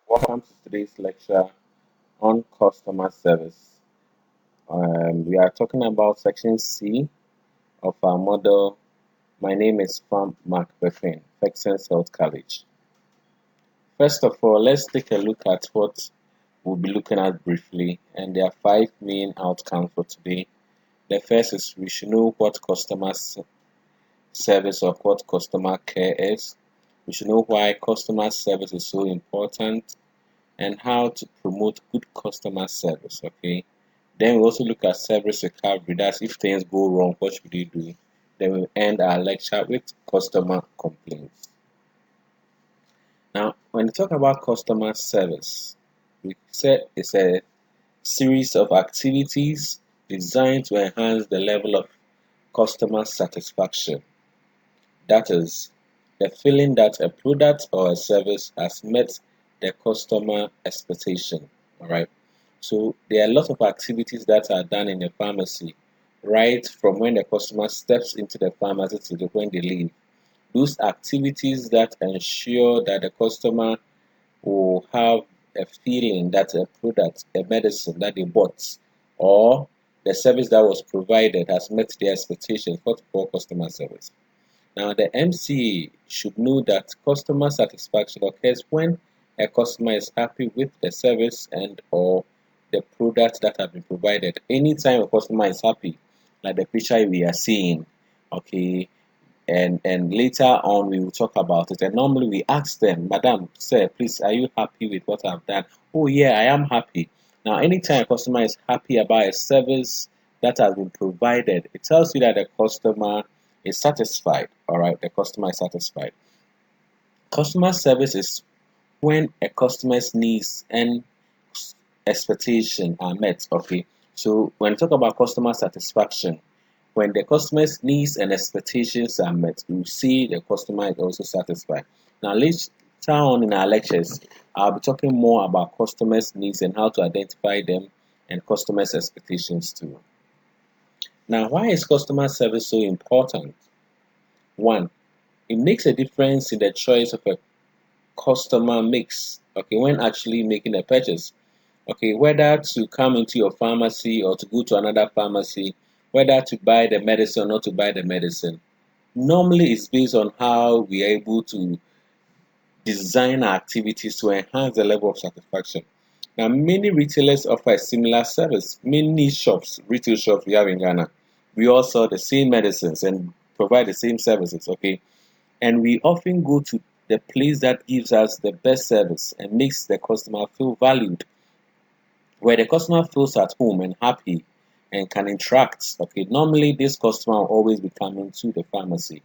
Welcome to today's lecture on customer service. We are talking about section C of our model. My name is Farm Mark Beffin, Texas Health College. First of all, let's take a look at what we'll be looking at briefly, and there are five main outcomes for today. The first is we should know what service or what customer care is. We should know why customer service is so important and how to promote good customer service. Okay. Then we also look at service recovery. That's if things go wrong, what should you do? Then we end our lecture with customer complaints. Now, when we talk about customer service, we said it's a series of activities designed to enhance the level of customer satisfaction. That is, the feeling that a product or a service has met the customer expectation. All right. So there are a lot of activities that are done in the pharmacy, right from when the customer steps into the pharmacy to when they leave. Those activities that ensure that the customer will have a feeling that a product, a medicine that they bought, or the service that was provided has met their expectations, what we call customer service. Now, the MCA should know that customer satisfaction occurs when a customer is happy with the service and or the product that have been provided. Anytime a customer is happy, like the picture we are seeing, okay, and later on we will talk about it. And normally we ask them, Madam, sir, please, are you happy with what I've done? Oh yeah, I am happy. Now, anytime a customer is happy about a service that has been provided, it tells you that the customer is satisfied. All right, the customer is satisfied. Customer service is when a customer's needs and expectation are met. Okay, so when we talk about customer satisfaction, when the customer's needs and expectations are met, you see the customer is also satisfied. Now, later on in our lectures, I'll be talking more about customers' needs and how to identify them and customers' expectations too. Now, why is customer service so important? One, it makes a difference in the choice of a customer makes, okay, when actually making a purchase. Okay, whether to come into your pharmacy or to go to another pharmacy, whether to buy the medicine or not to buy the medicine. Normally, it's based on how we are able to design our activities to enhance the level of satisfaction. Now, many retailers offer a similar service. Many shops, retail shops we have in Ghana, we all sell the same medicines and provide the same services. Okay, and we often go to the place that gives us the best service and makes the customer feel valued, where the customer feels at home and happy and can interact. Okay, normally this customer will always be coming to the pharmacy.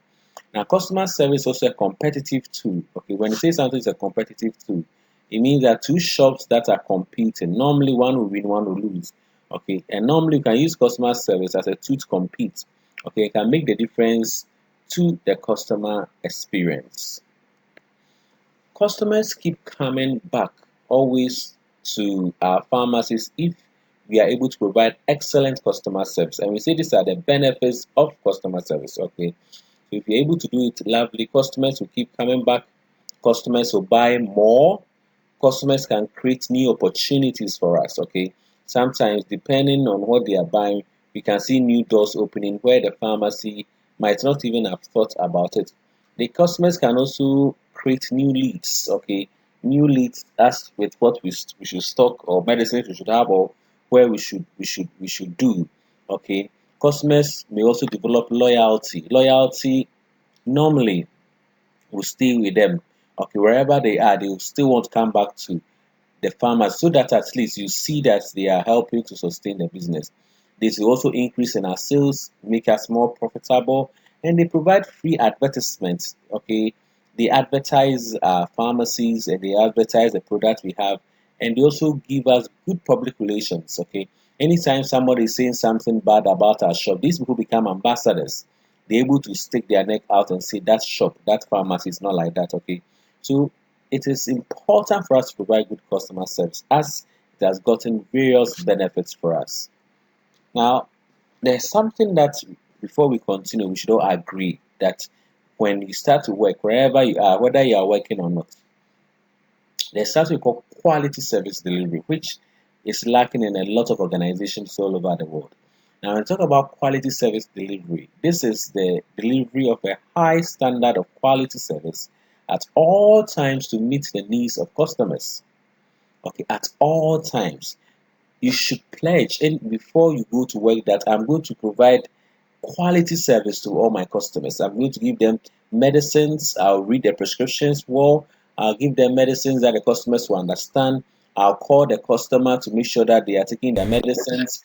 Now, customer service is also a competitive tool. Okay, when you say something is a competitive tool, it means that two shops that are competing, normally one will win, one will lose. Okay, and normally you can use customer service as a tool to compete. Okay, it can make the difference to the customer experience. Customers keep coming back always to our pharmacies if we are able to provide excellent customer service. And we say these are the benefits of customer service. Okay. So if you're able to do it lovely, customers will keep coming back, customers will buy more, customers can create new opportunities for us. Okay. Sometimes depending on what they are buying, we can see new doors opening where the pharmacy might not even have thought about it. The customers can also create new leads, okay, new leads as with what we should stock or medicines we should have or where we should do, okay. Customers may also develop loyalty. Loyalty normally will stay with them, okay, wherever they are, they will still want to come back to the farmers so that at least you see that they are helping to sustain the business. This will also increase in our sales, make us more profitable, and they provide free advertisements. Okay, they advertise our pharmacies and they advertise the product we have, and they also give us good public relations. Okay, anytime somebody is saying something bad about our shop, these people become ambassadors. They're able to stick their neck out and say that shop, that pharmacy is not like that. Okay, so it is important for us to provide good customer service as it has gotten various benefits for us. Now, there's something that before we continue, we should all agree that when you start to work, wherever you are, whether you are working or not, There's something called quality service delivery, which is lacking in a lot of organizations all over the world. Now, when we talk about quality service delivery, this is the delivery of a high standard of quality service at all times to meet the needs of customers. Okay, at all times. You should pledge in before you go to work that I'm going to provide quality service to all my customers. I'm going to give them medicines. I'll read their prescriptions well. I'll give them medicines that the customers will understand. I'll call the customer to make sure that they are taking their medicines.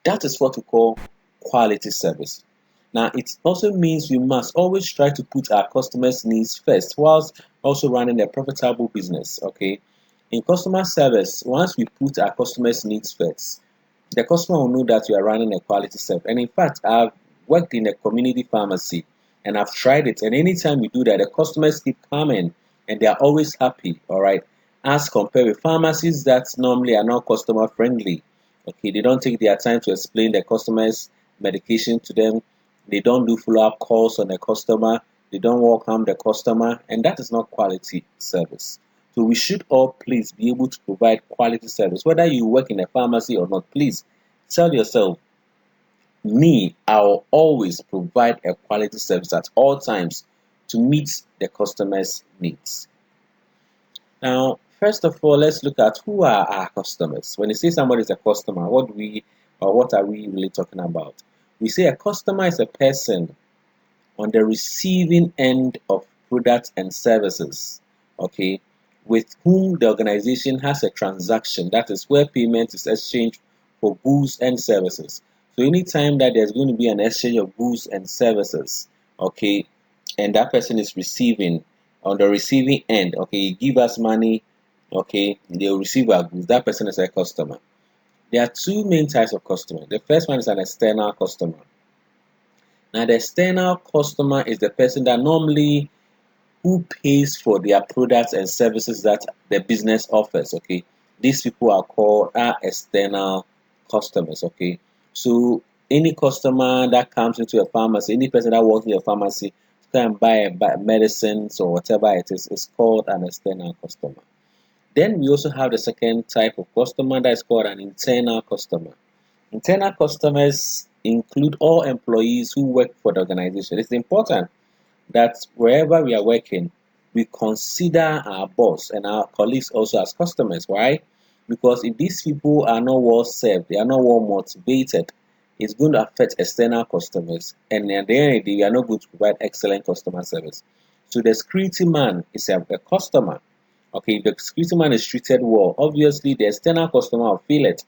That is what we call quality service. Now, it also means we must always try to put our customers' needs first whilst also running a profitable business. Okay. In customer service, once we put our customers' needs first, the customer will know that you are running a quality service. And in fact, I've worked in a community pharmacy and I've tried it. And anytime we do that, the customers keep coming and they are always happy. All right. As compared with pharmacies that normally are not customer friendly. Okay, they don't take their time to explain the customers' medication to them. They don't do follow-up calls on the customer. They don't welcome the customer, and that is not quality service. So we should all please be able to provide quality service. Whether you work in a pharmacy or not, please tell yourself, me, I'll always provide a quality service at all times to meet the customer's needs. Now, first of all, let's look at who are our customers. When you say somebody is a customer, what are we really talking about? We say a customer is a person on the receiving end of products and services, okay, with whom the organization has a transaction. That is where payment is exchanged for goods and services. So anytime that there's going to be an exchange of goods and services, okay, and that person is receiving on the receiving end, okay, you give us money, okay, they'll receive our goods. That person is a customer. There are two main types of customer. The first one is an external customer. Now, the external customer is the person that normally who pays for their products and services that the business offers. Okay, these people are called our external customers. Okay, so any customer that comes into a pharmacy, any person that works in a pharmacy to go and buy medicines or whatever it is called an external customer. Then we also have the second type of customer that is called an internal customer. Internal customers include all employees who work for the organization. It's important that wherever we are working, we consider our boss and our colleagues also as customers. Why? Because if these people are not well served, they are not well motivated, it's going to affect external customers. And at the end of the day, we are not going to provide excellent customer service. So the security man is a customer. Okay, if the security man is treated well, obviously the external customer will feel it.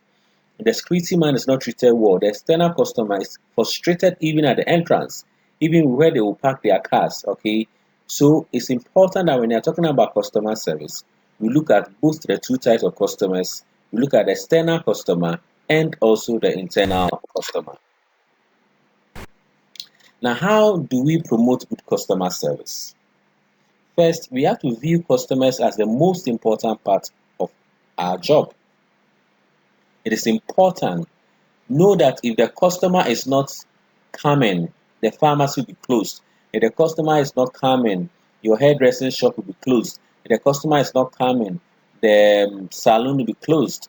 If the security man is not treated well, the external customer is frustrated even at the entrance, even where they will park their cars. Okay, so it's important that when you're talking about customer service, we look at both the two types of customers. We look at the external customer and also the internal customer. Now, how do we promote good customer service? First, we have to view customers as the most important part of our job. It is important. Know that if the customer is not coming, the pharmacy will be closed. If the customer is not coming, your hairdressing shop will be closed. If the customer is not coming, the salon will be closed.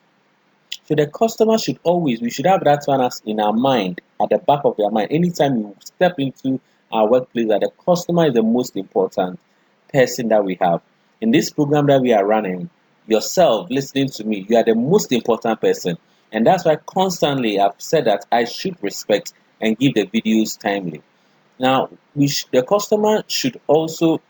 So the customer should always, we should have that one as in our mind, at the back of your mind. Anytime you step into our workplace, that the customer is the most important person that we have. In this program that we are running, yourself listening to me, you are the most important person. And that's why constantly I've said that I should respect and give the videos timely. Now, the customer should also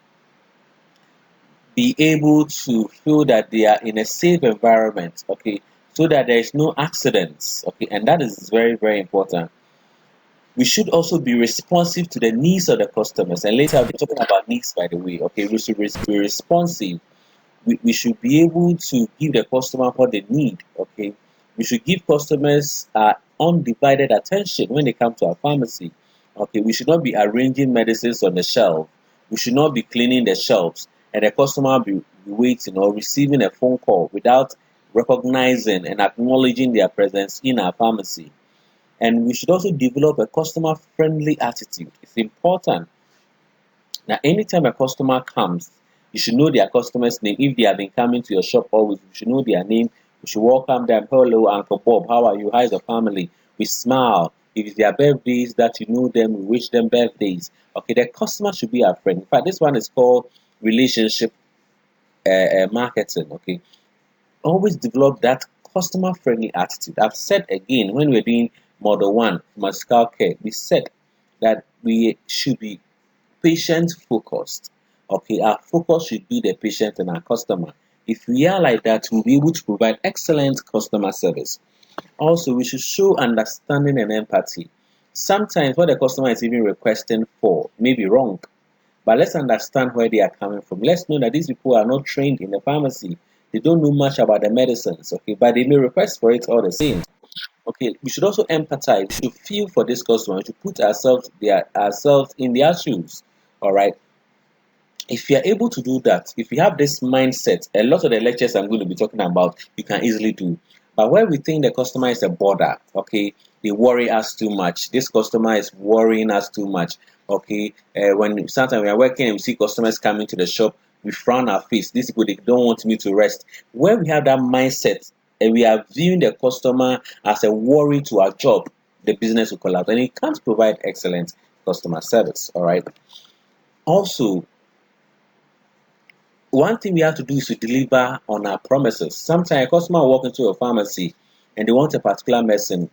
be able to feel that they are in a safe environment, okay, so that there is no accidents, okay, and that is very, very important. We should also be responsive to the needs of the customers, and later I'll be talking about needs, by the way. Okay, we should be responsive. We should be able to give the customer what they need. Okay, we should give customers undivided attention when they come to our pharmacy. Okay, we should not be arranging medicines on the shelf. We should not be cleaning the shelves, and the customer be waiting or receiving a phone call without recognizing and acknowledging their presence in our pharmacy. And we should also develop a customer friendly attitude. It's important. Now, anytime a customer comes, You should know their customer's name. If they have been coming to your shop always, you should know their name. You should welcome them. Hello, Uncle Bob. How are you? How is the family? We smile. If it's their birthdays that you know them, we wish them birthdays. Okay, the customer should be our friend. In fact, this one is called relationship marketing. Okay, always develop that customer friendly attitude. I've said again when we're doing model one, pharmaceutical care, we said that we should be patient focused. Okay, our focus should be the patient and our customer. If we are like that, we'll be able to provide excellent customer service. Also, we should show understanding and empathy. Sometimes what the customer is even requesting for may be wrong, but let's understand where they are coming from. Let's know that these people are not trained in the pharmacy. They don't know much about the medicines, okay, but they may request for it all the same. Okay, we should also empathize. We should feel for this customer. We should put ourselves in their shoes. All right. If you are able to do that, if you have this mindset, a lot of the lectures I'm going to be talking about, you can easily do. But where we think the customer is a bother, okay, they worry us too much. This customer is worrying us too much, okay. When sometimes we are working and we see customers coming to the shop, we frown our face. These people, they don't want me to rest. Where we have that mindset and we are viewing the customer as a worry to our job, the business will collapse and it can't provide excellent customer service. All right. Also, one thing we have to do is to deliver on our promises. Sometimes a customer will walk into a pharmacy and they want a particular medicine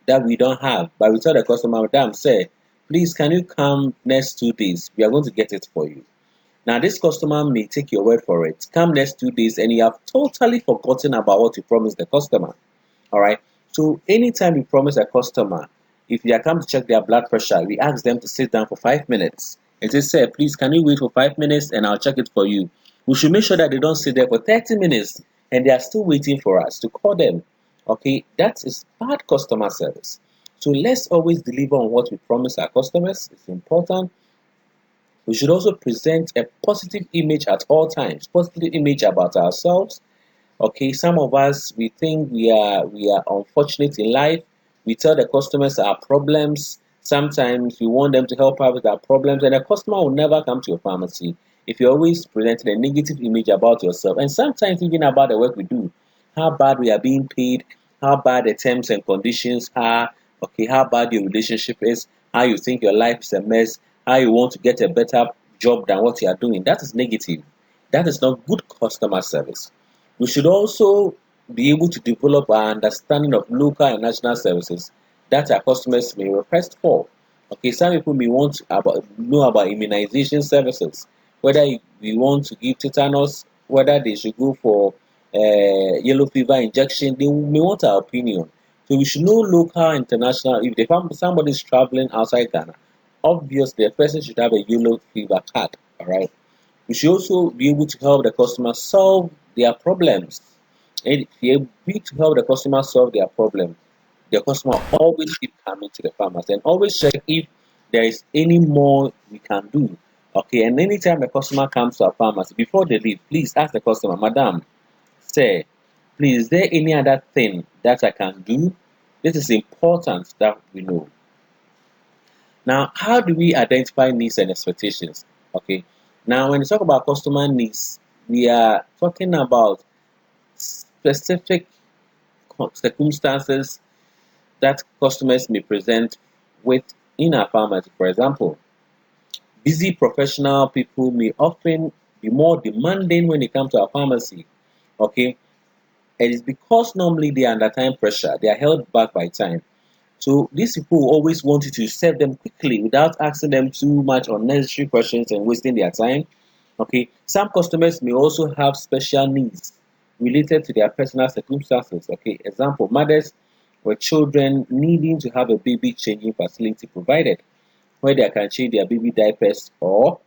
that we don't have, but we tell the customer, Madam, say, please, can you come next 2 days? We are going to get it for you. Now, this customer may take your word for it. Come next 2 days, and you have totally forgotten about what you promised the customer. All right. So, anytime we promise a customer, if they are come to check their blood pressure, we ask them to sit down for 5 minutes. And they say, please, can you wait for 5 minutes and I'll check it for you? We should make sure that they don't sit there for 30 minutes and they are still waiting for us to call them. Okay, that is bad customer service. So let's always deliver on what we promise our customers. It's important. We should also present a positive image at all times, positive image about ourselves. Okay, some of us we think we are unfortunate in life. We tell the customers our problems. Sometimes we want them to help us with our problems, and the customer will never come to your pharmacy if you always presenting a negative image about yourself, and sometimes even about the work we do, how bad we are being paid, how bad the terms and conditions are, okay, how bad your relationship is, how you think your life is a mess, how you want to get a better job than what you are doing. That is negative. That is not good customer service. We should also be able to develop our understanding of local and national services that our customers may request for. Okay, some people may want to know about immunization services, whether we want to give tetanus, whether they should go for yellow fever injection. They may want our opinion. So we should know local, international. If somebody is traveling outside Ghana, obviously the person should have a yellow fever card. All right. We should also be able to help the customer solve their problems. And if you're able to help the customer solve their problem, the customer always keep coming to the pharmacy and always check if there is any more we can do. Okay, and anytime the customer comes to our pharmacy, before they leave, please ask the customer, Madam, say, please, is there any other thing that I can do? This is important that we know. Now, how do we identify needs and expectations? Okay, now when we talk about customer needs, we are talking about specific circumstances that customers may present with in our pharmacy. For example, busy professional people may often be more demanding when they come to our pharmacy. Okay, it is because normally they are under time pressure, they are held back by time. So these people will always want you to serve them quickly without asking them too much unnecessary questions and wasting their time. Okay, some customers may also have special needs related to their personal circumstances. Okay, example, mothers with children needing to have a baby changing facility provided where they can change their baby diapers, or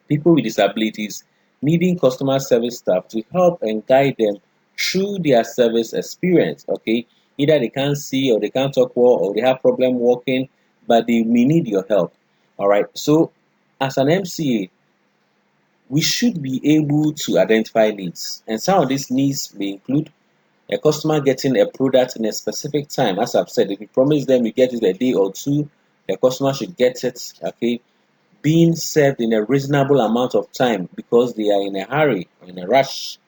people with disabilities needing customer service staff to help and guide them through their service experience. Okay, either they can't see or they can't talk well or they have problem walking, but they may need your help. All right, so as an MCA, we should be able to identify needs, and some of these needs may include a customer getting a product in a specific time. As I've said, if you promise them you get it a day or two, the customer should get it. Okay, being served in a reasonable amount of time because they are in a hurry or in a rush.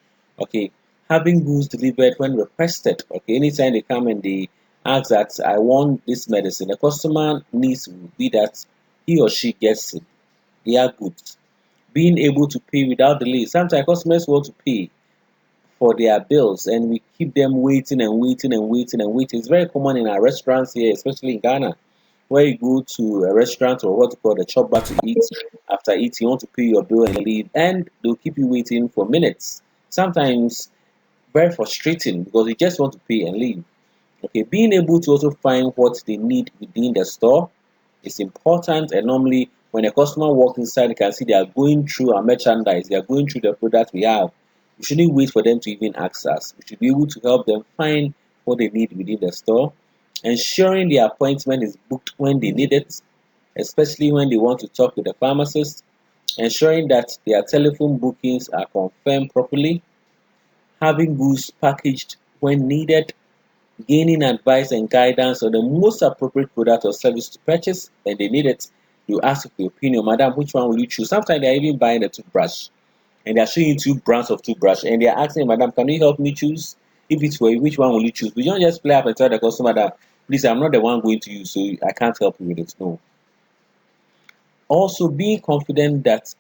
Okay, having goods delivered when requested. Okay, anytime they come and they ask that I want this medicine, the customer needs to be that he or she gets their goods. Being able to pay without delay. Sometimes customers want to pay for their bills and we keep them waiting and waiting and waiting and waiting. It's very common in our restaurants here, especially in Ghana, where you go to a restaurant or what you call the chop bar to eat. After eating, you want to pay your bill and leave, and they'll keep you waiting for minutes. Sometimes very frustrating because you just want to pay and leave. Okay, being able to also find what they need within the store is important. And normally, when a customer walks inside, you can see they are going through our merchandise, they are going through the product we have. We shouldn't wait for them to even ask us. We should be able to help them find what they need within the store. Ensuring the appointment is booked when they need it, especially when they want to talk with the pharmacist. Ensuring that their telephone bookings are confirmed properly. Having goods packaged when needed, gaining advice and guidance on the most appropriate product or service to purchase, and they need it. You ask for your opinion, madam, which one will you choose? Sometimes they're even buying a toothbrush and they're showing you two brands of toothbrush and they're asking, madam, can you help me choose? If it's for you, which one will you choose? We don't just play up and tell the customer that, please, I'm not the one going to use, so I can't help you with it. No. Also, being confident that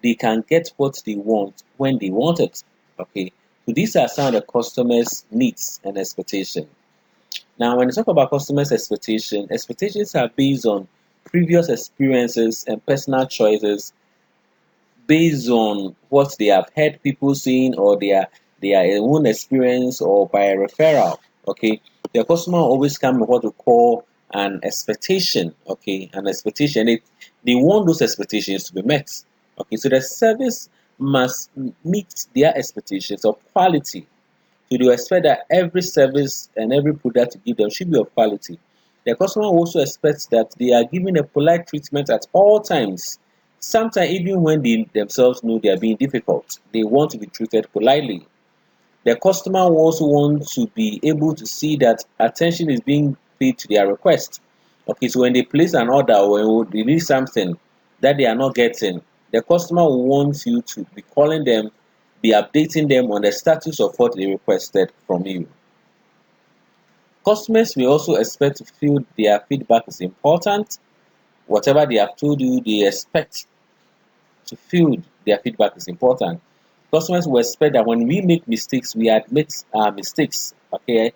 they can get what they want when they want it. Okay. So these are some of the customers' needs and expectations. Now, when you talk about customers' expectations are based on previous experiences and personal choices based on what they have heard people saying or their own experience or by a referral. Okay, the customer always come with what we call an expectation. Okay, an expectation. They want those expectations to be met. Okay, so the service must meet their expectations of quality, so they expect that every service and every product you give them should be of quality. The customer also expects that they are given a polite treatment at all times. Sometimes even when they themselves know they are being difficult, they want to be treated politely. The customer also wants to be able to see that attention is being paid to their request. Okay, so when they place an order or when they need something that they are not getting, the customer wants you to be calling them, be updating them on the status of what they requested from you. Customers may also expect to feel their feedback is important. Whatever they have told you, they expect to feel their feedback is important. Customers will expect that when we make mistakes, we admit our mistakes, okay,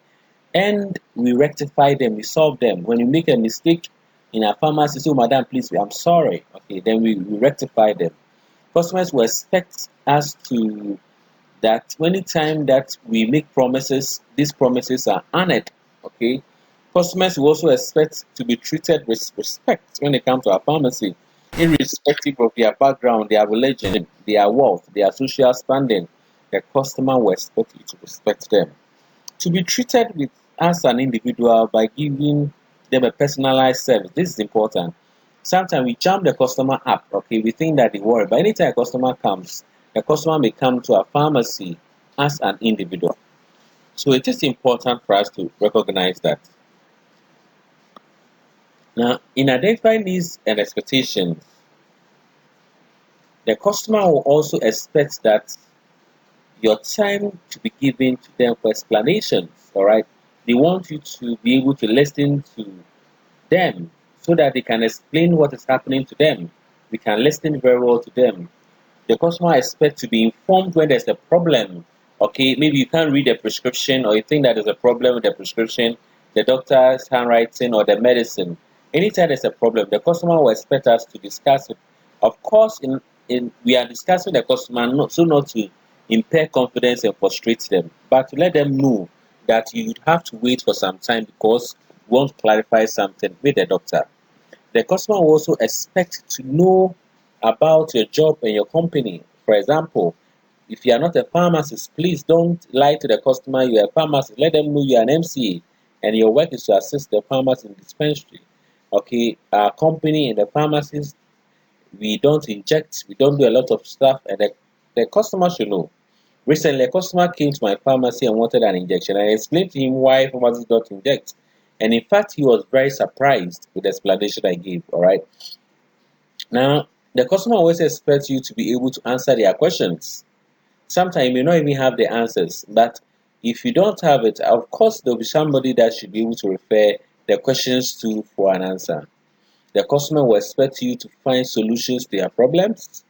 and we rectify them, we solve them. When you make a mistake in our pharmacy, say, oh, madam, please, I'm sorry, okay, then we rectify them. Customers will expect us to that anytime that we make promises, these promises are honored. Okay. Customers will also expect to be treated with respect when they come to our pharmacy, irrespective of their background, their religion, their wealth, their social standing. The customer will expect you to respect them. To be treated with as an individual by giving them a personalized service. This is important. Sometimes we jam the customer up, okay, we think that they worry, but anytime a customer comes, the customer may come to a pharmacy as an individual. So it is important for us to recognize that. Now, in identifying needs and expectations, the customer will also expect that your time to be given to them for explanations, all right? They want you to be able to listen to them so that they can explain what is happening to them. We can listen very well to them. The customer expects to be informed when there's a problem. Okay, maybe you can't read the prescription or you think that there's a problem with the prescription, the doctor's handwriting or the medicine. Anytime there's a problem, the customer will expect us to discuss it. Of course, in we are discussing the customer not to impair confidence and frustrate them, but to let them know that you would have to wait for some time because we want to clarify something with the doctor. The customer will also expect to know about your job and your company. For example, if you are not a pharmacist, please don't lie to the customer you are a pharmacist. Let them know you are an MCA and your work is to assist the pharmacist in dispensary. Okay, our company and the pharmacist, we don't inject, we don't do a lot of stuff, and the customer should know. Recently, a customer came to my pharmacy and wanted an injection. I explained to him why pharmacists don't inject. And in fact, he was very surprised with the explanation I gave. All right. Now, The customer always expects you to be able to answer their questions. Sometimes you may not even have the answers, but if you don't have it, of course there'll be somebody that should be able to refer the questions to for an answer. The customer will expect you to find solutions to their problems.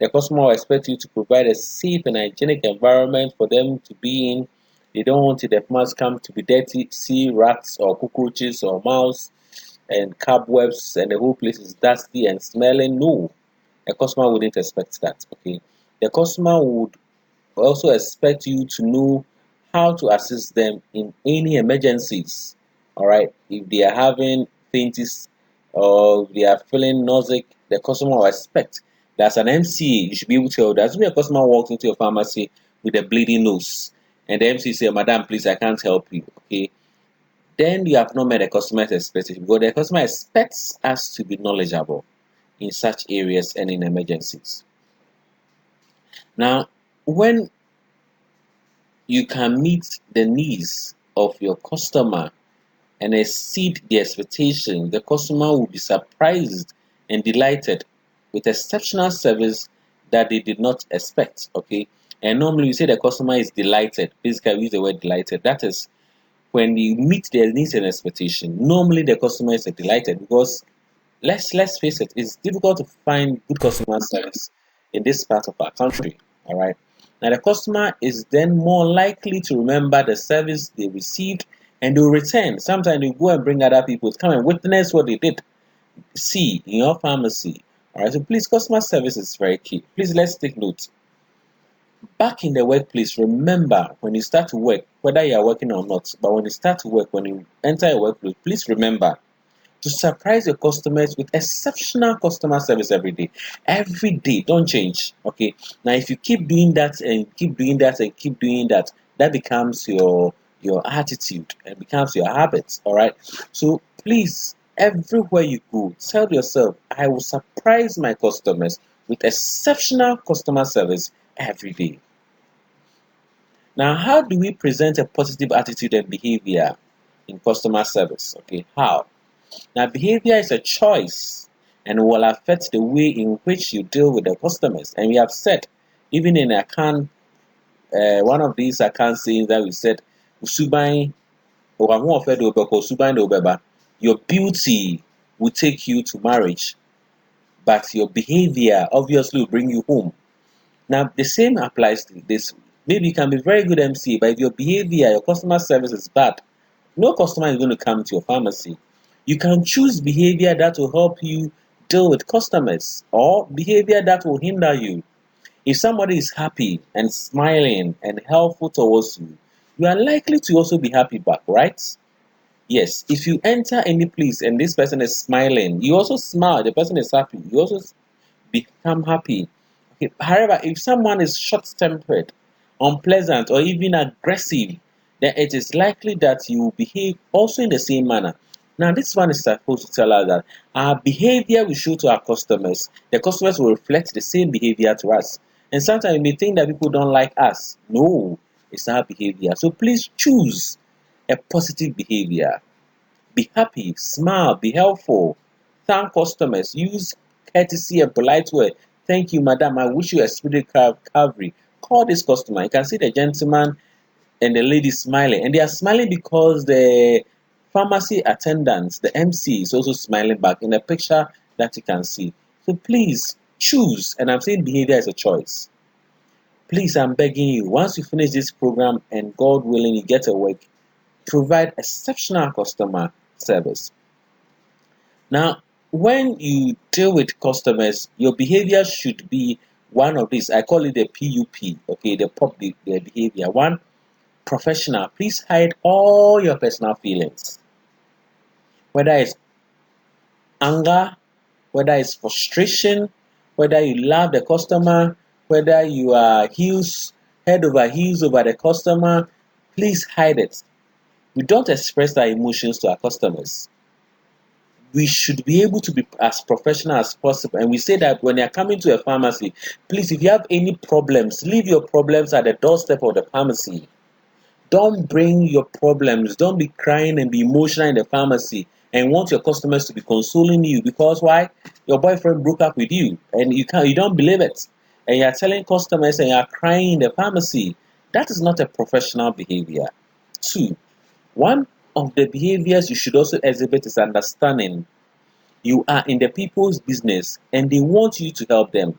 The customer will expect you to provide a safe and hygienic environment for them to be in. They don't want the must come to be dirty, see rats or cockroaches or mouse and cobwebs and the whole place is dusty and smelling. No, a customer wouldn't expect that. Okay, the customer would also expect you to know how to assist them in any emergencies. All right, if they are having fainties or they are feeling nauseous, the customer will expect that as an MCA, you should be able to tell that. When a customer walks into a pharmacy with a bleeding nose, and the MC say, "Madam, please, I can't help you." Okay, then you have not met the customer's expectation because the customer expects us to be knowledgeable in such areas and in emergencies. Now, when you can meet the needs of your customer and exceed the expectation, the customer will be surprised and delighted with exceptional service that they did not expect. Okay, and normally we say the customer is delighted. Basically, we use the word delighted. That is when you meet their needs and expectation. Normally, the customer is delighted because let's face it, it's difficult to find good customer service in this part of our country. All right. Now the customer is then more likely to remember the service they received and they'll return. Sometimes they go and bring other people to come and witness what they did see in your pharmacy. All right. So please, customer service is very key. Please let's take note. Back in the workplace, remember when you start to work, whether you are working or not, but when you start to work, when you enter a workplace, please remember to surprise your customers with exceptional customer service every day. Every day, don't change. Okay. Now, if you keep doing that and keep doing that and keep doing that, that becomes your attitude and becomes your habit. All right. So please, everywhere you go, tell yourself, I will surprise my customers with exceptional customer service every day. Now, how do we present a positive attitude and behavior in customer service? Okay, how? Now, behavior is a choice and will affect the way in which you deal with the customers. And we have said, even in account, one of these account sayings that we said, "Usuban, your beauty will take you to marriage, but your behavior obviously will bring you home." Now, the same applies to this. Maybe you can be very good MC, but if your behavior, your customer service is bad, no customer is going to come to your pharmacy. You can choose behavior that will help you deal with customers or behavior that will hinder you. If somebody is happy and smiling and helpful towards you, you are likely to also be happy back, right? Yes, if you enter any place and this person is smiling, you also smile, the person is happy, you also become happy. Okay. However, if someone is short-tempered, unpleasant, or even aggressive, then it is likely that you will behave also in the same manner. Now, this one is supposed to tell us that our behavior we show to our customers, the customers will reflect the same behavior to us. And sometimes you may think that people don't like us. No, it's our behavior. So please choose a positive behavior. Be happy, smile, be helpful, thank customers, use courtesy and polite word. Thank you, madam. I wish you a speedy recovery. Call this customer. You can see the gentleman and the lady smiling, and they are smiling because the pharmacy attendants, the MC, is also smiling back in the picture that you can see. So please choose, and I'm saying behavior is a choice. Please, I'm begging you, once you finish this program and God willing, you get a work, provide exceptional customer service. Now, when you deal with customers, your behavior should be one of these. I call it the PUP, okay, the behavior. One, professional. Please hide all your personal feelings, whether it's anger, whether it's frustration, whether you love the customer, whether you are head over heels over the customer. Please hide it. We don't express our emotions to our customers. We should be able to be as professional as possible. And we say that when you're coming to a pharmacy, please, if you have any problems, leave your problems at the doorstep of the pharmacy. Don't bring your problems. Don't be crying and be emotional in the pharmacy. and want your customers to be consoling you because why? Your boyfriend broke up with you and you don't believe it. And you're telling customers and you're crying in the pharmacy. That is not a professional behavior. Two, one of the behaviors you should also exhibit is understanding. You are in the people's business and they want you to help them.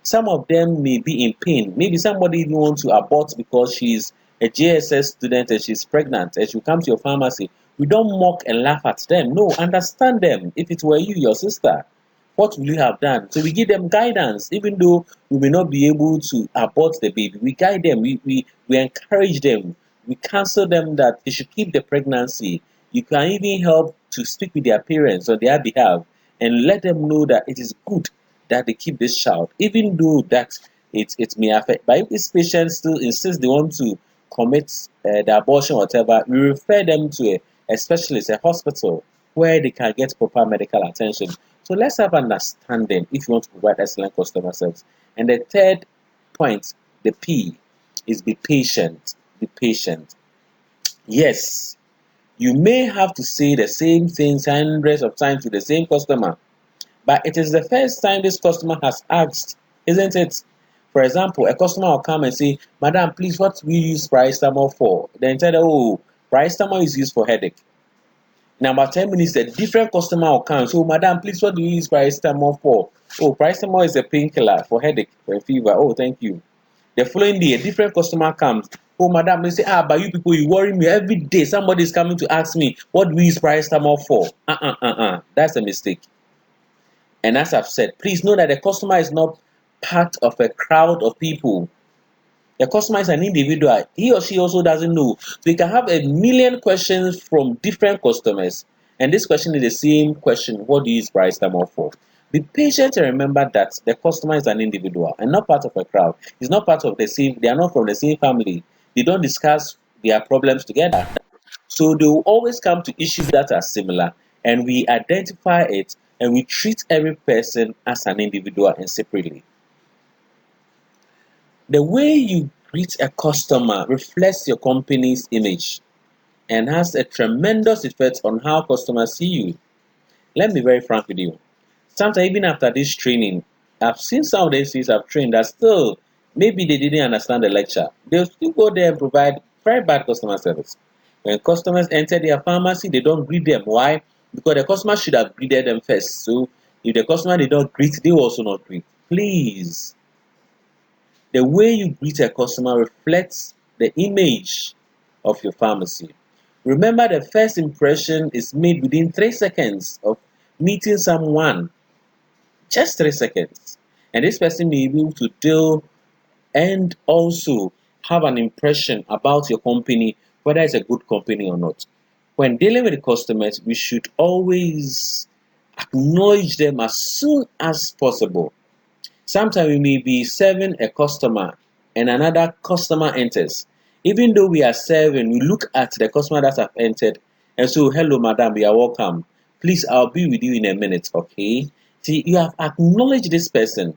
Some of them may be in pain. Maybe somebody even wants to abort because she's a JSS student and she's pregnant and she'll come to your pharmacy. We don't mock and laugh at them. No, understand them. If it were you, your sister, what will you have done? So we give them guidance, even though we may not be able to abort the baby. We guide them, we encourage them, we counsel them that they should keep the pregnancy. You can even help to speak with their parents on their behalf and let them know that it is good that they keep this child, even though that it may affect. But if this patient still insists they want to commit the abortion, whatever, we refer them to a specialist, a hospital, where they can get proper medical attention. So let's have understanding if you want to provide excellent customer service. And the third point, the P, is be patient. Be patient. Yes, you may have to say the same things hundreds of times to the same customer, but it is the first time this customer has asked, isn't it? For example, a customer will come and say, Madam, please, what do you use paracetamol for? Then tell them, oh, paracetamol is used for headache. In about 10 minutes, a different customer will come. So, Madam, please, what do you use paracetamol for? Oh, paracetamol is a painkiller for headache, for fever. Oh, thank you. The following day, a different customer comes. Oh, Madam, they say, but you people, you worry me. Every day, somebody is coming to ask me, what do we use paracetamol for? That's a mistake. And as I've said, please know that the customer is not part of a crowd of people. The customer is an individual. He or she also doesn't know. So you can have a million questions from different customers. And this question is the same question. What do you use paracetamol for? Be patient and remember that the customer is an individual and not part of a crowd. He's not part of the same, they are not from the same family. They don't discuss their problems together. So they will always come to issues that are similar, and we identify it and we treat every person as an individual and separately. The way you greet a customer reflects your company's image and has a tremendous effect on how customers see you. Let me be very frank with you. Sometimes, even after this training, I've seen some of the institutes I've trained that still maybe they didn't understand the lecture. They'll still go there and provide very bad customer service. When customers enter their pharmacy, they don't greet them. Why? Because the customer should have greeted them first. So if the customer did not greet, they will also not greet. Please, the way you greet a customer reflects the image of your pharmacy. Remember, the first impression is made within 3 seconds of meeting someone. Just 3 seconds. And this person may be able to deal and also have an impression about your company, whether it's a good company or not. When dealing with the customers, we should always acknowledge them as soon as possible. Sometimes we may be serving a customer and another customer enters. Even though we are serving, we look at the customer that have entered and so, hello, madam, you are welcome. Please, I'll be with you in a minute, okay? See, you have acknowledged this person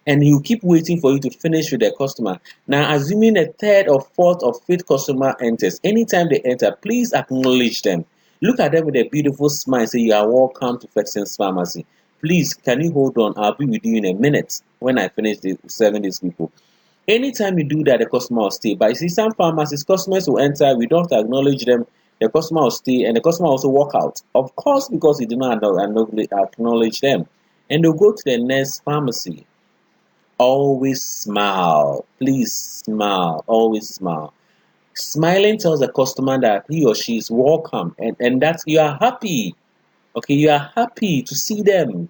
and he'll keep waiting for you to finish with the customer. Now, assuming a third or fourth or fifth customer enters, anytime they enter, please acknowledge them. Look at them with a beautiful smile and say, you are welcome to Flexen's Pharmacy. Please, can you hold on? I'll be with you in a minute when I finish serving these people. Anytime you do that, the customer will stay. But you see, some pharmacies, customers will enter, we don't acknowledge them, the customer will stay, and the customer will also walk out. Of course, because he did not acknowledge them. And they'll go to the next pharmacy. Always smile. Please smile. Always smile. Smiling tells the customer that he or she is welcome and that you are happy. Okay, you are happy to see them.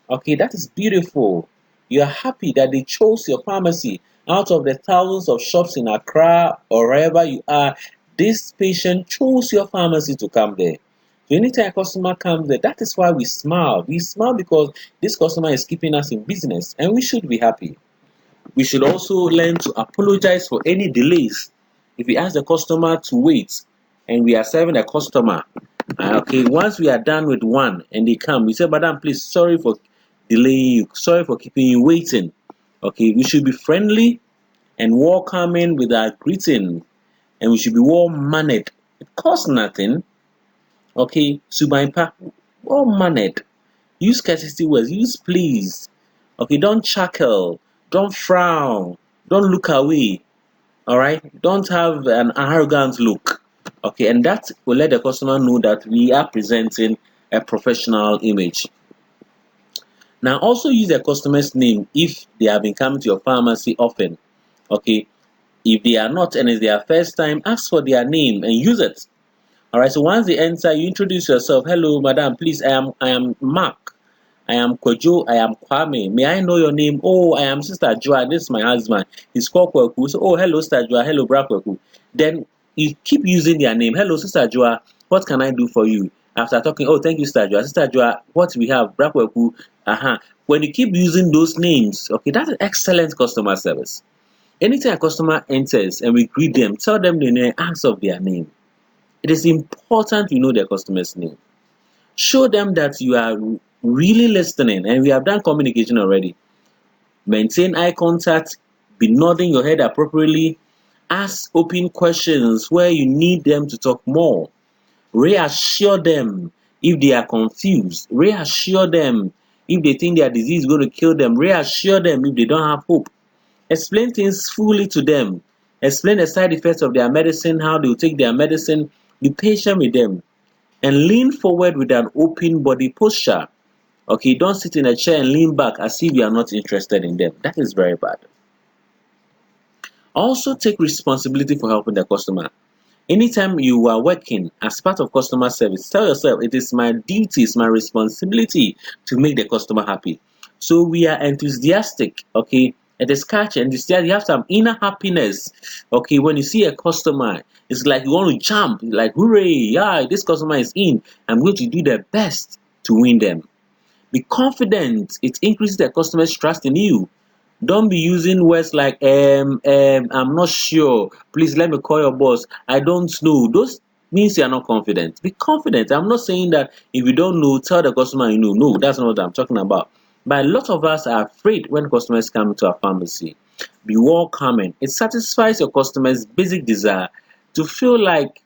Okay, that is beautiful. You are happy that they chose your pharmacy out of the thousands of shops in Accra or wherever you are. This patient chose your pharmacy to come there. So anytime a customer comes there, that is why we smile. We smile because this customer is keeping us in business and we should be happy. We should also learn to apologize for any delays. If we ask the customer to wait and we are serving a customer, okay, once we are done with one and they come, we say, Madam, please, sorry for delaying you, sorry for keeping you waiting. Okay, we should be friendly and welcoming with our greeting, and we should be well mannered. It costs nothing. Okay, Subaipa, well mannered. Use courtesy words, use please. Okay, don't chuckle, don't frown, don't look away. Alright, don't have an arrogant look. Okay, and that will let the customer know that we are presenting a professional image. Now, also use the customer's name if they have been coming to your pharmacy often. Okay, if they are not and it's their first time, ask for their name and use it. Alright, so once they enter, you introduce yourself. Hello, madam, please, I am Mark. I am Kojo, I am Kwame. May I know your name? Oh, I am Sister Joa. This is my husband. He's called Kweku. So, oh, hello, Sister Joa. Hello, Bra Kweku. Then you keep using their name. Hello, Sister Joa. What can I do for you? After talking, oh, thank you, Sister Joa. Sister Joa, what we have? Bra Kweku. When you keep using those names, okay, that's excellent customer service. Anytime a customer enters and we greet them, tell them the name, ask of their name. It is important you know their customer's name. Show them that you are really listening, and we have done communication already. Maintain eye contact, be nodding your head appropriately, ask open questions where you need them to talk more. Reassure them if they are confused. Reassure them if they think their disease is going to kill them. Reassure them if they don't have hope. Explain things fully to them. Explain the side effects of their medicine, how they will take their medicine. Be patient with them and lean forward with an open body posture. Okay, don't sit in a chair and lean back as if you are not interested in them. That is very bad. Also, take responsibility for helping the customer. Anytime you are working as part of customer service, tell yourself it is my duty, it's my responsibility to make the customer happy. So we are enthusiastic, okay? It is catch enthusiastic. You have some inner happiness, okay? When you see a customer, it's like you want to jump, like hooray, yeah, this customer is in. I'm going to do the best to win them. Be confident. It increases the customer's trust in you. Don't be using words like I'm not sure. Please let me call your boss. I don't know. Those means you are not confident. Be confident. I'm not saying that if you don't know, tell the customer you know. No, that's not what I'm talking about. But a lot of us are afraid when customers come to our pharmacy. Be welcoming. It satisfies your customer's basic desire to feel like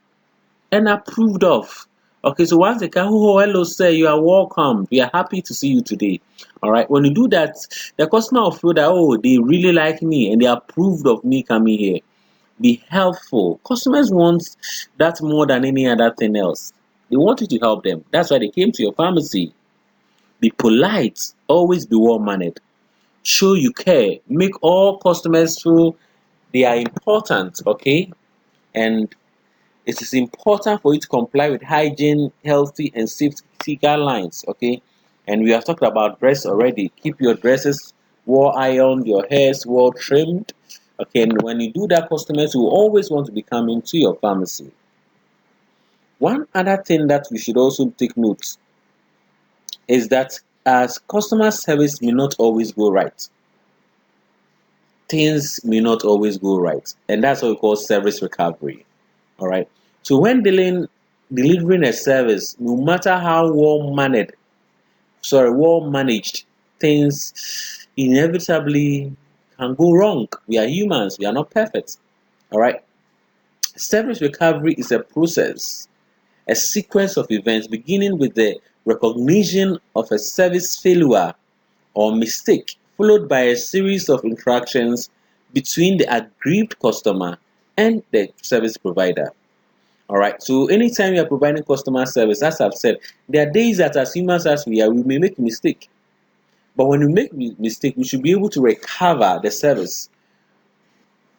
and approved of. Okay, so once they come, oh, hello, sir, you are welcome. We are happy to see you today. All right, when you do that, the customer will feel that, oh, they really like me and they approved of me coming here. Be helpful. Customers want that more than any other thing else. They want you to help them. That's why they came to your pharmacy. Be polite. Always be well mannered. Show you care. Make all customers feel they are important. Okay, and it is important for you to comply with hygiene, healthy, and safety guidelines. Okay, and we have talked about dress already. Keep your dresses well ironed, your hairs well trimmed. Okay, and when you do that, customers will always want to be coming to your pharmacy. One other thing that we should also take note is that as customer service may not always go right, things may not always go right, and that's what we call service recovery. All right. So when delivering a service, no matter how well managed, things inevitably can go wrong. We are humans, we are not perfect. All right. Service recovery is a process, a sequence of events beginning with the recognition of a service failure or mistake, followed by a series of interactions between the aggrieved customer and the service provider. All right. So anytime you are providing customer service, as I've said, there are days that as humans as we are, we may make a mistake. But when we make mistake, we should be able to recover the service.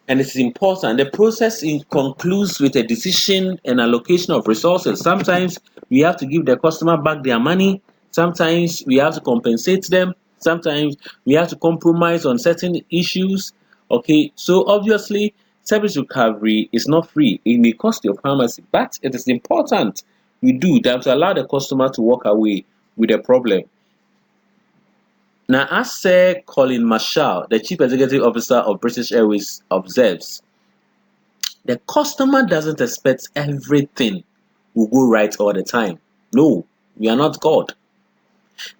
And it's important. The process concludes with a decision and allocation of resources. Sometimes we have to give the customer back their money. Sometimes we have to compensate them. Sometimes we have to compromise on certain issues. Okay, so obviously, service recovery is not free. It may cost your pharmacy, but it is important we do that to allow the customer to walk away with a problem. Now, as Sir Colin Marshall, the Chief Executive Officer of British Airways, observes, the customer doesn't expect everything will go right all the time. No, we are not God.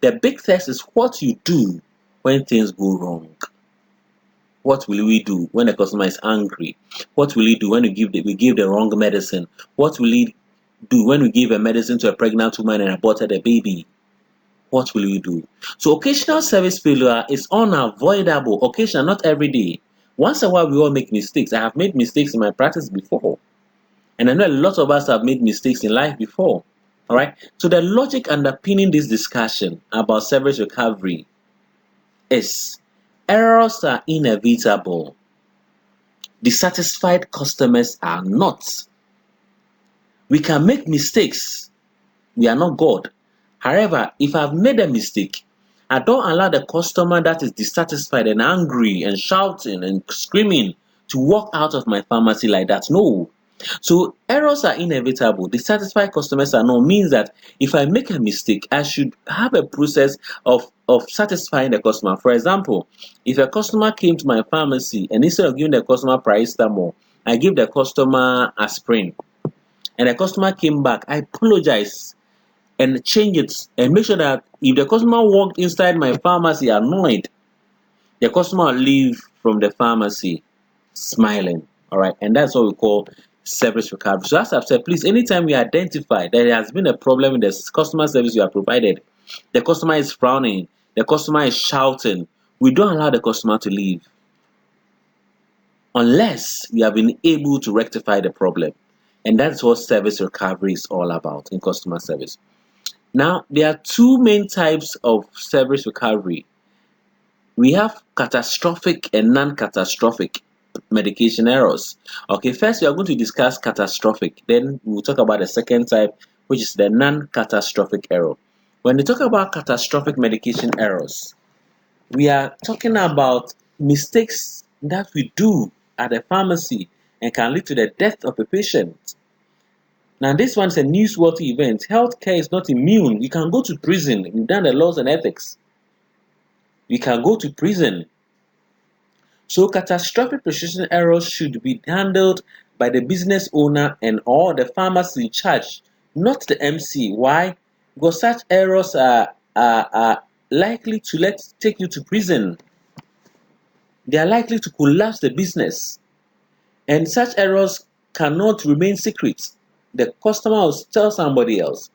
The big test is what you do when things go wrong. What will we do when the customer is angry? What will he do when we give the wrong medicine? What will he do when we give a medicine to a pregnant woman and aborted a baby? What will you do? So occasional service failure is unavoidable. Occasional, not every day. Once in a while, we all make mistakes. I have made mistakes in my practice before. And I know a lot of us have made mistakes in life before. All right. So the logic underpinning this discussion about service recovery is errors are inevitable. Dissatisfied customers are not. We can make mistakes. We are not God. However, if I've made a mistake, I don't allow the customer that is dissatisfied and angry and shouting and screaming to walk out of my pharmacy like that. No. So errors are inevitable. Dissatisfied customers are not, means that if I make a mistake, I should have a process of satisfying the customer. For example, if a customer came to my pharmacy and instead of giving the customer paracetamol, I give the customer aspirin, and the customer came back, I apologize and change it and make sure that if the customer walked inside my pharmacy annoyed, the customer will leave from the pharmacy smiling. All right, and that's what we call service recovery. So as I've said, please, anytime we identify that there has been a problem in the customer service you have provided, the customer is frowning, the customer is shouting, we don't allow the customer to leave unless we have been able to rectify the problem. And that's what service recovery is all about in customer service. Now, there are two main types of service recovery. We have catastrophic and non-catastrophic medication errors. Okay, first we are going to discuss catastrophic, then we'll talk about the second type, which is the non-catastrophic error. When we talk about catastrophic medication errors, we are talking about mistakes that we do at the pharmacy and can lead to the death of a patient. Now, this one is a newsworthy event. Healthcare is not immune. You can go to prison. We've done the laws and ethics. You can go to prison. So, catastrophic precision errors should be handled by the business owner and or the pharmacist in charge, not the MC. Why? Because such errors are likely to take you to prison. They are likely to collapse the business. And such errors cannot remain secret. The customer will tell somebody else.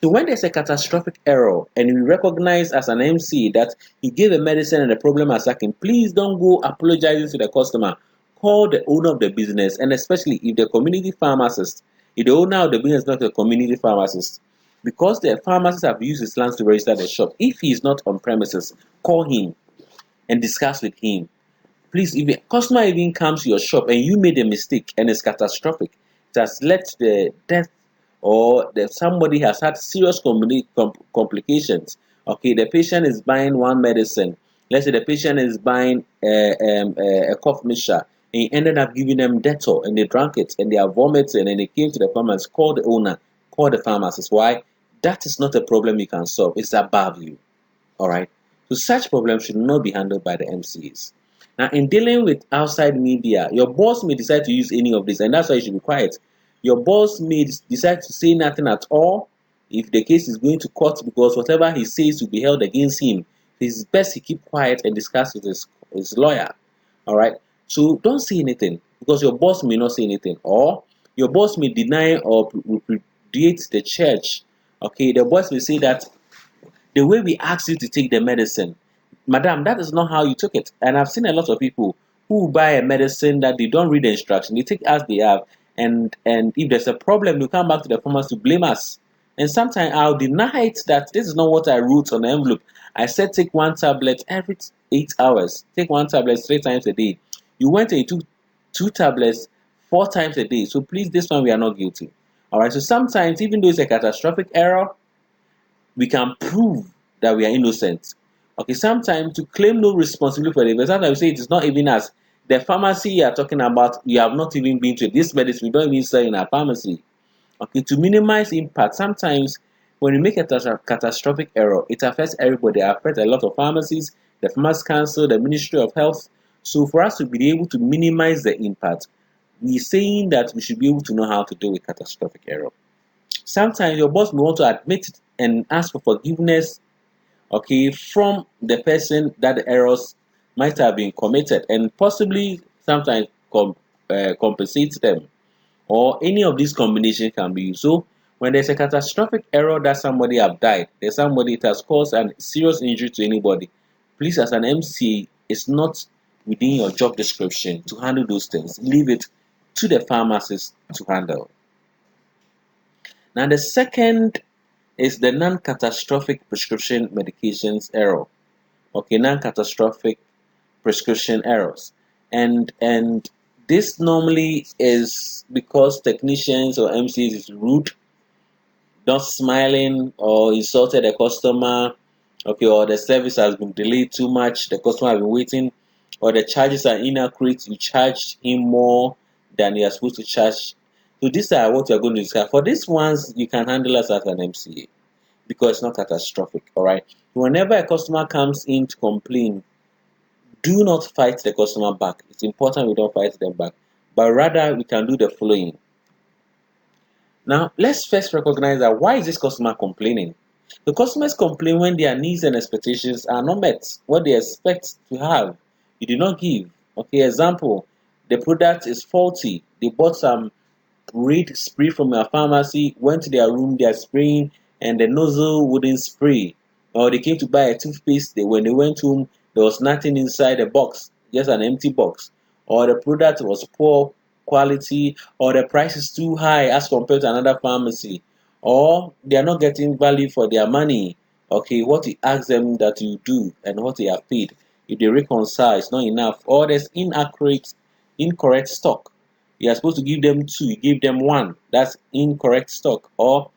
So when there's a catastrophic error and we recognize as an MC that you gave a medicine and the problem has happened, please don't go apologizing to the customer. Call the owner of the business, and especially if the community pharmacist, if the owner of the business is not a community pharmacist, because the pharmacist have used his lands to register the shop, if he is not on premises, call him and discuss with him. Please, if a customer even comes to your shop and you made a mistake and it's catastrophic, it has led to the death or that somebody has had serious complications. Okay, the patient is buying one medicine. Let's say the patient is buying a cough mixture and he ended up giving them Dettol and they drank it and they are vomiting and they came to the pharmacy, call the owner, call the pharmacist. Why? That is not a problem you can solve. It's above you. All right. So such problems should not be handled by the MCs. Now, in dealing with outside media, your boss may decide to use any of this, and that's why you should be quiet. Your boss may decide to say nothing at all if the case is going to court, because whatever he says will be held against him. It's best he keep quiet and discuss with his lawyer. All right. So don't say anything because your boss may not say anything, or your boss may deny or repudiate the church. Okay, the boss may say that the way we asked you to take the medicine, madam, that is not how you took it. And I've seen a lot of people who buy a medicine that they don't read the instruction, they take as they have, and if there's a problem, they come back to the pharmacy to blame us. And sometimes I'll deny it that this is not what I wrote on the envelope. I said take one tablet every 8 hours. Take one tablet 3 times a day. You went and you took 2 tablets 4 times a day. So please, this one we are not guilty. All right. So sometimes, even though it's a catastrophic error, we can prove that we are innocent. Okay, sometimes to claim no responsibility for the event, sometimes we say it is not even us. The pharmacy you are talking about, you have not even been to this medicine, we don't even sell in our pharmacy. Okay, to minimize impact, sometimes when you make a catastrophic error, it affects everybody. It affects a lot of pharmacies, the Pharmacy Council, the Ministry of Health. So for us to be able to minimize the impact, we're saying that we should be able to know how to deal with catastrophic error. Sometimes your boss may want to admit it and ask for forgiveness, okay, from the person that the errors might have been committed, and possibly sometimes compensate them, or any of these combinations can be used. So When there's a catastrophic error that somebody have died, there's somebody it has caused a serious injury to anybody, please as an MC, it's not within your job description to handle those things. Leave it to the pharmacist to handle. Now the second is the non-catastrophic prescription medications error. Okay, non-catastrophic prescription errors. And this normally is because technicians or MCs is rude, not smiling, or insulted a customer, okay, or the service has been delayed too much, the customer has been waiting, or the charges are inaccurate, you charged him more than you are supposed to charge. So these are what you're going to discuss. For these ones, you can handle as an MCA because it's not catastrophic. All right. Whenever a customer comes in to complain, do not fight the customer back. It's important we don't fight them back, but rather we can do the following. Now, let's first recognize that why is this customer complaining? The customers complain when their needs and expectations are not met. What they expect to have, you do not give. Okay, example, the product is faulty. They bought some read spray from your pharmacy, went to their room, they are spraying, and the nozzle wouldn't spray. Or they came to buy a toothpaste, when they went home, there was nothing inside the box, just an empty box. Or the product was poor quality, or the price is too high as compared to another pharmacy, or they are not getting value for their money. Okay, what you ask them that you do and what they have paid, if they reconcile, it's not enough, or there's incorrect stock. You are supposed to give them two, you give them one. That's incorrect stock. Or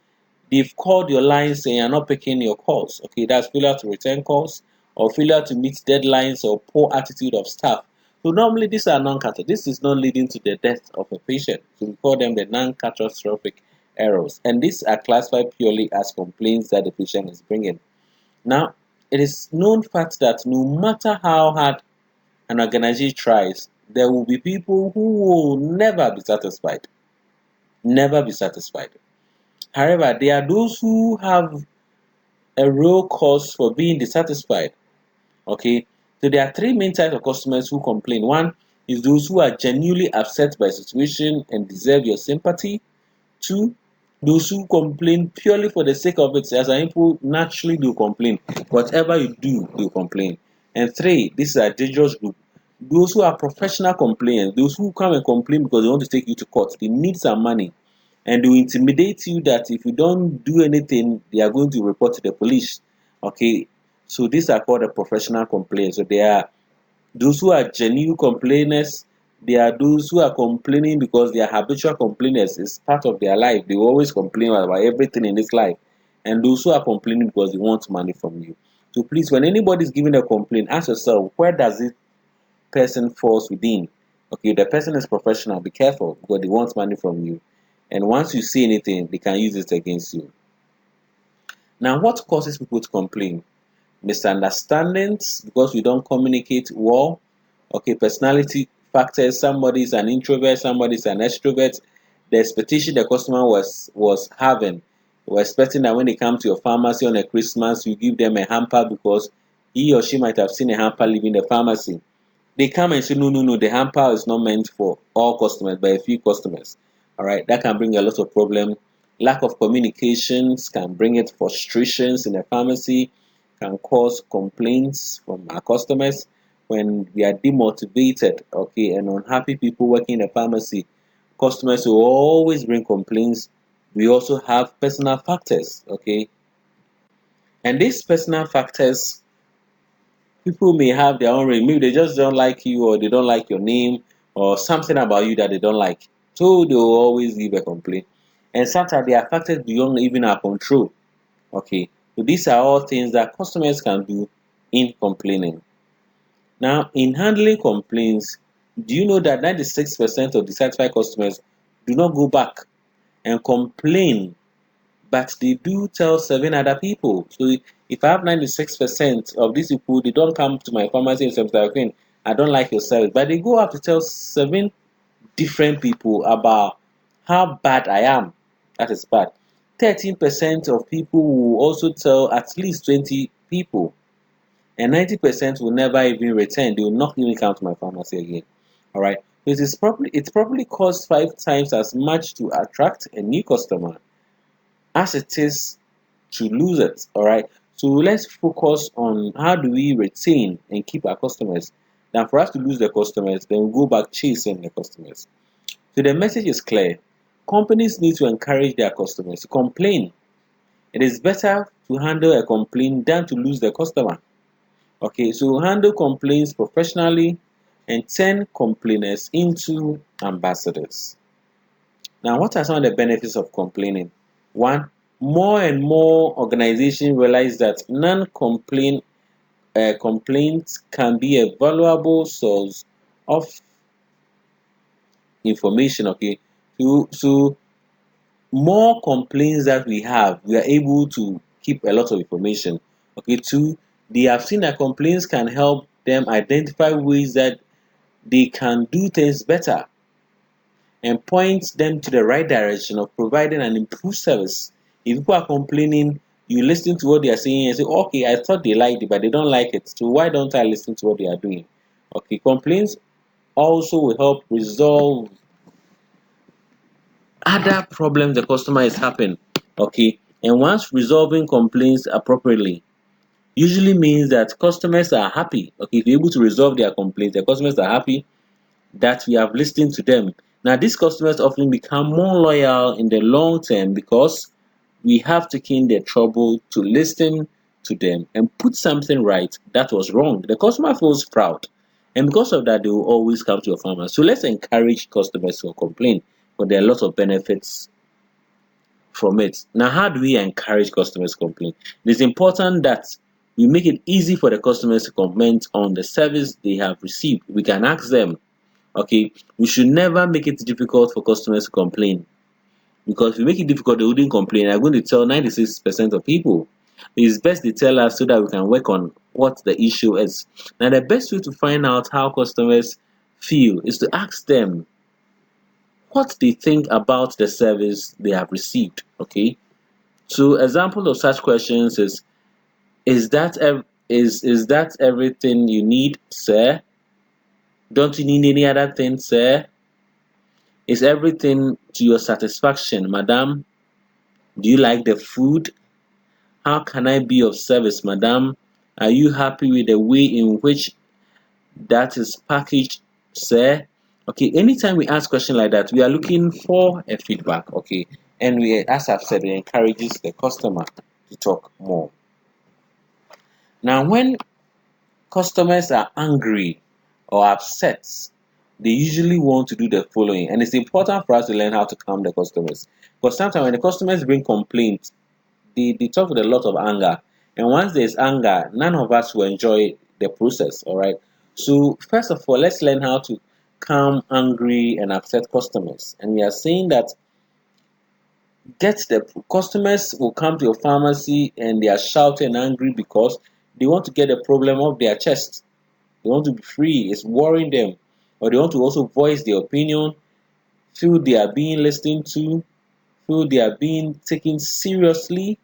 they've called your line saying you're not picking your calls. Okay, that's failure to return calls or failure to meet deadlines or poor attitude of staff. So normally these are non-catastrophic. This is not leading to the death of a patient. So we call them the non-catastrophic errors. And these are classified purely as complaints that the patient is bringing. Now, it is known fact that no matter how hard an organization tries, there will be people who will never be satisfied. Never be satisfied. However, there are those who have a real cause for being dissatisfied. Okay, so there are three main types of customers who complain. One is those who are genuinely upset by the situation and deserve your sympathy. Two, those who complain purely for the sake of it. As an people, naturally do complain. Whatever you do, you complain. And three, this is a dangerous group. Those who are professional complainants, those who come and complain because they want to take you to court, they need some money. And they will intimidate you that if you don't do anything, they are going to report to the police. Okay, so these are called the professional complaints. So they are those who are genuine complainers. They are those who are complaining because they are habitual complainers. It's part of their life. They always complain about everything in this life. And those who are complaining because they want money from you. So please, when anybody is giving a complaint, ask yourself, where does this person falls within? Okay, the person is professional. Be careful because they want money from you. And once you see anything, they can use it against you. Now, what causes people to complain? Misunderstandings because we don't communicate well. Okay, personality factors. Somebody is an introvert, somebody is an extrovert. The expectation the customer was having, we're expecting that when they come to your pharmacy on a Christmas, you give them a hamper because he or she might have seen a hamper leaving the pharmacy. They come and say, no, no, no, the hamper is not meant for all customers, but a few customers. All right, that can bring a lot of problem. Lack of communications can bring it frustrations in the pharmacy, can cause complaints from our customers when we are demotivated, okay, and unhappy people working in the pharmacy. Customers will always bring complaints. We also have personal factors, okay, and these personal factors, people may have their own reason. Maybe they just don't like you, or they don't like your name, or something about you that they don't like. So they will always give a complaint. And sometimes they are factors beyond even our control. Okay. So these are all things that customers can do in complaining. Now, in handling complaints, do you know that 96% of dissatisfied customers do not go back and complain, but they do tell 7 other people. So if I have 96% of these people, they don't come to my pharmacy and say, "Mr. Queen, I don't like your service," but they go up to tell 7 different people about how bad I am. That is bad. 13% of people will also tell at least 20 people, and 90% will never even return. They will not even come to my pharmacy again. All right. It probably costs 5 times as much to attract a new customer as it is to lose it. All right. So let's focus on how do we retain and keep our customers. Now, for us to lose the customers, then we go back chasing the customers. So the message is clear. Companies need to encourage their customers to complain. It is better to handle a complaint than to lose the customer. Okay, so handle complaints professionally and turn complainers into ambassadors. Now, what are some of the benefits of complaining? One, more and more organizations realize that non-complaint complaints can be a valuable source of information. Okay, so more complaints that we are able to keep a lot of information. Okay, two, they have seen that complaints can help them identify ways that they can do things better and point them to the right direction of providing an improved service. If people are complaining, you listen to what they are saying and say, okay, I thought they liked it, but they don't like it. So why don't I listen to what they are doing? Okay, complaints also will help resolve other problems the customer is having. Okay, and once resolving complaints appropriately, usually means that customers are happy. Okay, if you're able to resolve their complaints, the customers are happy that we have listened to them. Now, these customers often become more loyal in the long term because we have taken the trouble to listen to them and put something right that was wrong. The customer feels proud, and because of that, they will always come to your farmer. So let's encourage customers to complain, but there are lots of benefits from it. Now, how do we encourage customers to complain? It is important that we make it easy for the customers to comment on the service they have received. We can ask them. Okay, we should never make it difficult for customers to complain, because if we make it difficult, they wouldn't complain. I'm going to tell 96% of people. It's best they tell us so that we can work on what the issue is. Now, the best way to find out how customers feel is to ask them what they think about the service they have received. Okay, so example of such questions is that everything you need, sir? Don't you need any other thing, sir? Is everything to your satisfaction, madam? Do you like the food? How can I be of service, madam? Are you happy with the way in which that is packaged, sir? Okay, anytime we ask questions like that, we are looking for a feedback, okay? And as I've said, it encourages the customer to talk more. Now, when customers are angry or upset, they usually want to do the following, and it's important for us to learn how to calm the customers. Because sometimes when the customers bring complaints, they talk with a lot of anger, and once there's anger, none of us will enjoy the process. All right. So first of all, let's learn how to calm angry and upset customers. And we are saying that get the customers will come to your pharmacy and they are shouting and angry because they want to get the problem off their chest. They want to be free. It's worrying them. Or they want to also voice their opinion, feel they are being listened to, feel they are being taken seriously,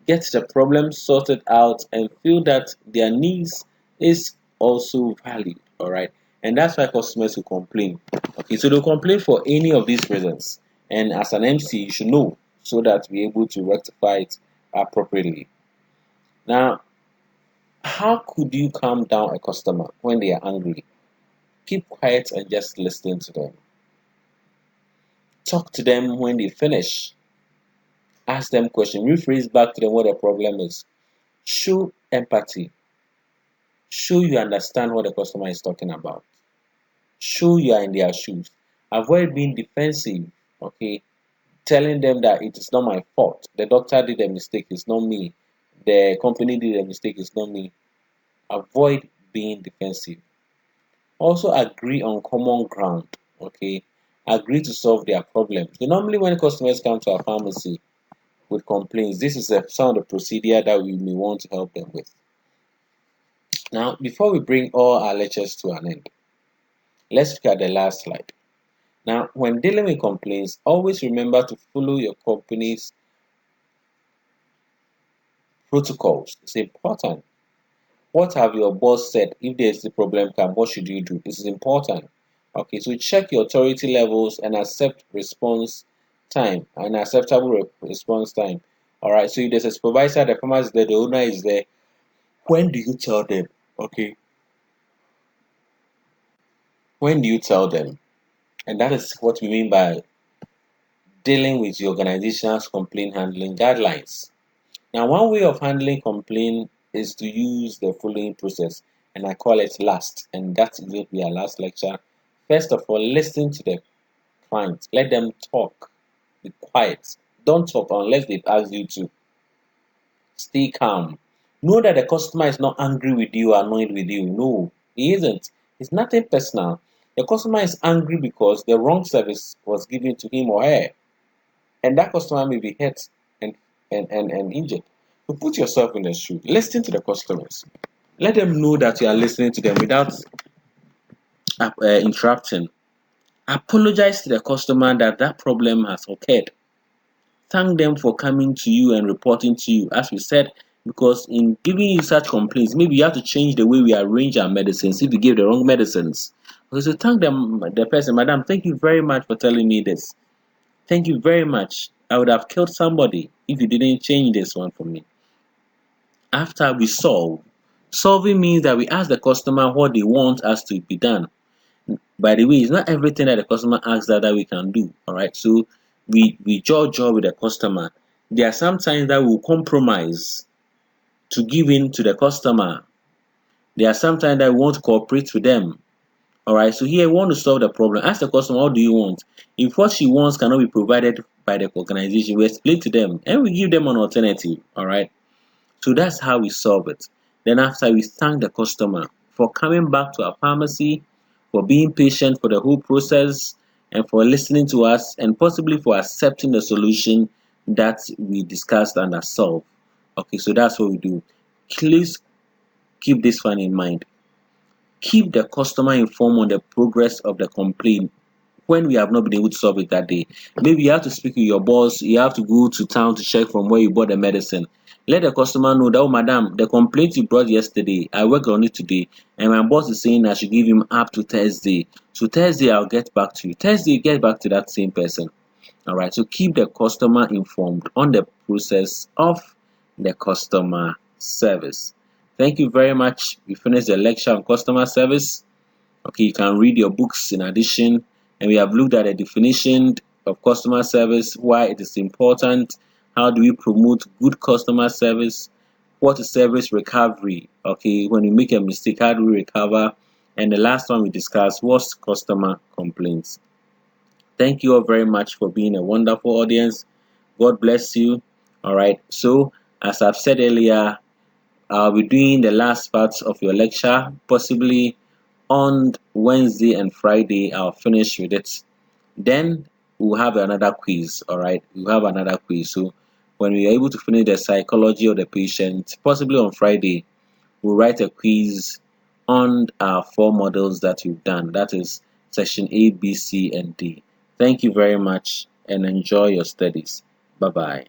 get the problem sorted out, and feel that their needs is also valued. All right. And that's why customers will complain. Okay, so they'll complain for any of these reasons. And as an MC, you should know so that we're able to rectify it appropriately. Now, how could you calm down a customer when they are angry? Keep quiet and just listen to them. Talk to them when they finish. Ask them questions. Rephrase back to them what the problem is. Show empathy. Show you understand what the customer is talking about. Show you are in their shoes. Avoid being defensive. Okay. Telling them that it is not my fault. The doctor did a mistake, it's not me. The company did a mistake, it's not me. Avoid being defensive. Also agree on common ground. Okay. Agree to solve their problems. So normally when customers come to our pharmacy with complaints, this is some of the procedure that we may want to help them with. Now, before we bring all our lectures to an end, let's look at the last slide. Now, when dealing with complaints, always remember to follow your company's protocols. It's important. What have your boss said? If there's a problem, what should you do? This is important. Okay, so check your authority levels and accept response time, an acceptable response time. All right. So if there's a supervisor, the farmer is there, the owner is there. When do you tell them? Okay. When do you tell them? And that is what we mean by dealing with the organization's complaint handling guidelines. Now, one way of handling complaint is to use the following process, and I call it LAST, and that is going to be our last lecture. First of all, listen to the client. Let them talk. Be quiet. Don't talk unless they've asked you to. Stay calm. Know that the customer is not angry with you, annoyed with you. No, he isn't. It's nothing personal. The customer is angry because the wrong service was given to him or her, and that customer may be hurt and injured. So put yourself in their shoe. Listen to the customers. Let them know that you are listening to them without interrupting. Apologize to the customer that that problem has occurred. Thank them for coming to you and reporting to you, as we said, because in giving you such complaints, maybe you have to change the way we arrange our medicines if you give the wrong medicines. Okay, so thank them, the person, Madam, thank you very much for telling me this. Thank you very much. I would have killed somebody if you didn't change this one for me. After we solve, solving means that we ask the customer what they want us to be done. By the way, it's not everything that the customer asks that we can do. All right. So we judge with the customer. There are some times that we'll compromise to give in to the customer. There are some times that we want to cooperate with them. All right. So here we want to solve the problem. Ask the customer, what do you want? If what she wants cannot be provided by the organization, we explain to them and we give them an alternative. All right. So that's how we solve it. Then after, we thank the customer for coming back to our pharmacy, for being patient for the whole process, and for listening to us, and possibly for accepting the solution that we discussed and are solved. Okay, so that's what we do. Please keep this one in mind. Keep the customer informed on the progress of the complaint when we have not been able to solve it that day. Maybe you have to speak with your boss, you have to go to town to check from where you bought the medicine. Let the customer know that, oh, madam, the complaint you brought yesterday, I worked on it today, and my boss is saying I should give him up to Thursday. So Thursday, I'll get back to you. Thursday, get back to that same person. All right, so keep the customer informed on the process of the customer service. Thank you very much. We finished the lecture on customer service. Okay, you can read your books in addition, and we have looked at the definition of customer service, why it is important, how do we promote good customer service, what is service recovery, okay, when you make a mistake, how do we recover, and the last one we discussed was customer complaints. Thank you all very much for being a wonderful audience. God bless you. All right, so as I've said earlier, I'll be doing the last parts of your lecture, possibly on Wednesday and Friday. I'll finish with it. Then we'll have another quiz. All right, we'll have another quiz. So when we are able to finish the psychology of the patient, possibly on Friday, we'll write a quiz on our 4 models that we've done. That is section A, B, C, and D. Thank you very much and enjoy your studies. Bye bye.